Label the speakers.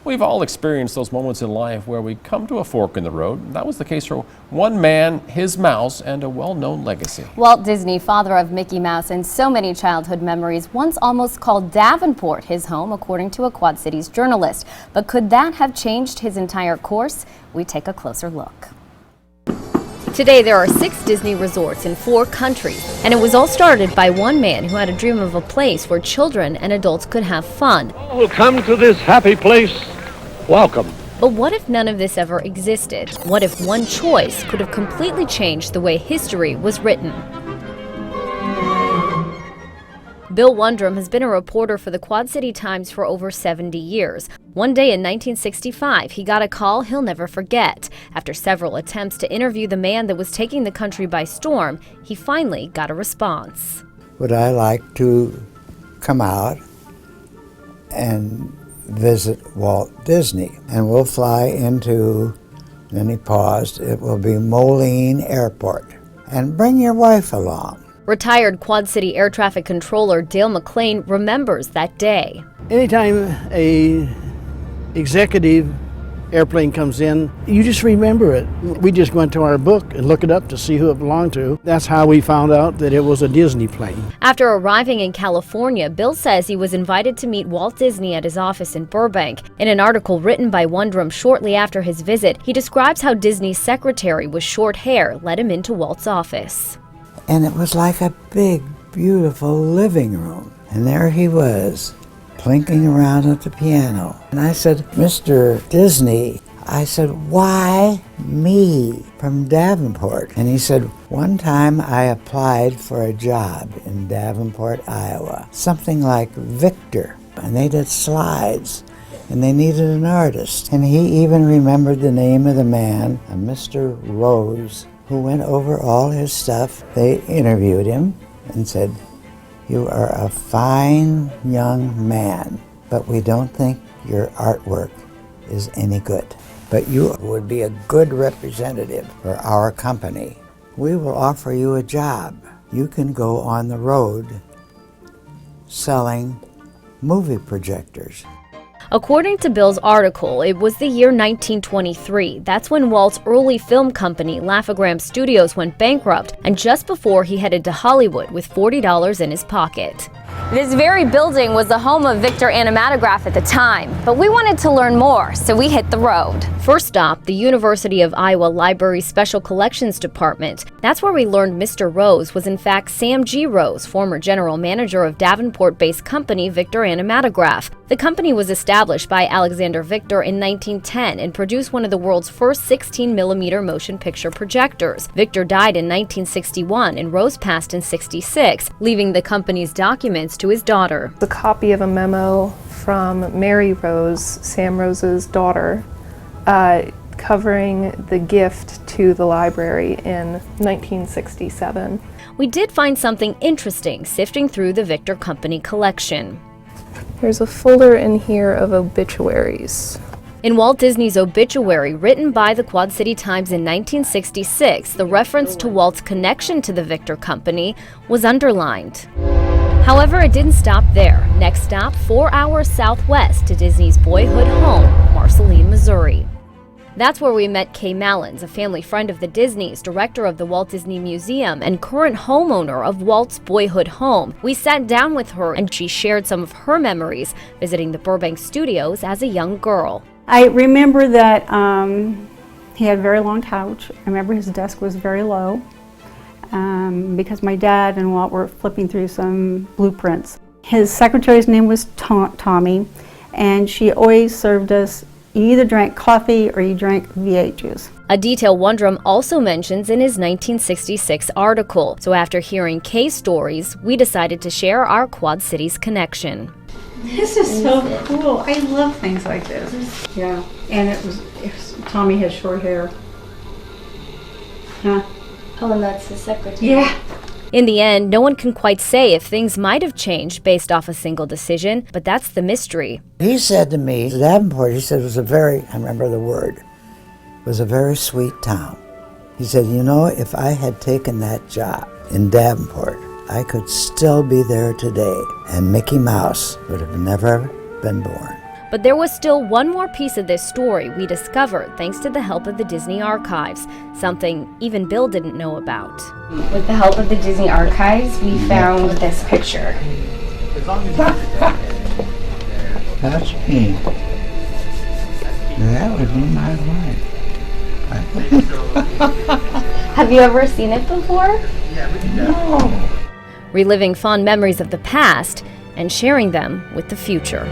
Speaker 1: We've all experienced those moments in life where we come to a fork in the road. That was the case for one man, his mouse, and a well-known legacy.
Speaker 2: Walt Disney, father of Mickey Mouse and so many childhood memories, once almost called Davenport his home, according to a Quad Cities journalist. But could that have changed his entire course? We take a closer look. Today there are 6 Disney resorts in 4 countries, and it was all started by one man who had a dream of a place where children and adults could have fun.
Speaker 3: All who come to this happy place, welcome.
Speaker 2: But what if none of this ever existed? What if one choice could have completely changed the way history was written? Bill Wundram has been a reporter for the Quad City Times for over 70 years. One day in 1965, he got a call he'll never forget. After several attempts to interview the man that was taking the country by storm, he finally got a response.
Speaker 4: Would I like to come out and visit Walt Disney? And we'll fly into, then he paused, it will be Moline Airport. And bring your wife along.
Speaker 2: Retired Quad City Air Traffic Controller Dale McLean remembers that day.
Speaker 5: Anytime a executive airplane comes in, you just remember it. We just went to our book and looked it up to see who it belonged to. That's how we found out that it was a Disney plane.
Speaker 2: After arriving in California, Bill says he was invited to meet Walt Disney at his office in Burbank. In an article written by Wundram shortly after his visit, he describes how Disney's secretary with short hair led him into Walt's office.
Speaker 4: And it was like a big, beautiful living room. And there he was, plinking around at the piano. And I said, Mr. Disney, I said, why me from Davenport? And he said, one time I applied for a job in Davenport, Iowa, something like Victor, and they did slides, and they needed an artist. And he even remembered the name of the man, a Mr. Rose, who went over all his stuff. They interviewed him and said, you are a fine young man, but we don't think your artwork is any good. But you would be a good representative for our company. We will offer you a job. You can go on the road selling movie projectors.
Speaker 2: According to Bill's article, it was the year 1923. That's when Walt's early film company, Laugh-O-Gram Studios, went bankrupt, and just before he headed to Hollywood with $40 in his pocket. This very building was the home of Victor Animatograph at the time, but we wanted to learn more, so we hit the road. First stop, the University of Iowa Library's Special Collections Department. That's where we learned Mr. Rose was in fact Sam G. Rose, former general manager of Davenport-based company Victor Animatograph. The company was established by Alexander Victor in 1910 and produced one of the world's first 16mm motion picture projectors. Victor died in 1961 and Rose passed in '66, leaving the company's documents to his daughter.
Speaker 6: A copy of a memo from Mary Rose, Sam Rose's daughter, covering the gift to the library in 1967.
Speaker 2: We did find something interesting sifting through the Victor Company collection.
Speaker 6: There's a folder in here of obituaries.
Speaker 2: In Walt Disney's obituary, written by the Quad City Times in 1966, the reference to Walt's connection to the Victor Company was underlined. However, it didn't stop there. Next stop, 4 hours southwest to Disney's boyhood home, Marceline, Missouri. That's where we met Kay Mallins, a family friend of the Disneys, director of the Walt Disney Museum, and current homeowner of Walt's boyhood home. We sat down with her and she shared some of her memories visiting the Burbank studios as a young girl.
Speaker 7: I remember that he had a very long couch. I remember his desk was very low because my dad and Walt were flipping through some blueprints. His secretary's name was Tommy, and she always served us. You either drank coffee or you drank V8 juice.
Speaker 2: A detail Wundram also mentions in his 1966 article. So after hearing Kay's stories, we decided to share our Quad Cities connection.
Speaker 7: This is so cool. I love things like this. Yeah, and it was Tommy had short hair. Huh?
Speaker 2: Oh, and that's his secretary.
Speaker 7: Yeah.
Speaker 2: In the end, no one can quite say if things might have changed based off a single decision, but that's the mystery.
Speaker 4: He said to me, Davenport, he said, was a very, I remember the word, was a very sweet town. He said, you know, if I had taken that job in Davenport, I could still be there today, and Mickey Mouse would have never been born.
Speaker 2: But there was still one more piece of this story we discovered thanks to the help of the Disney Archives, something even Bill didn't know about.
Speaker 8: With the help of the Disney Archives, we found this picture.
Speaker 4: That's me. That would be my wife.
Speaker 8: Have you ever seen it before?
Speaker 4: No.
Speaker 2: Reliving fond memories of the past and sharing them with the future.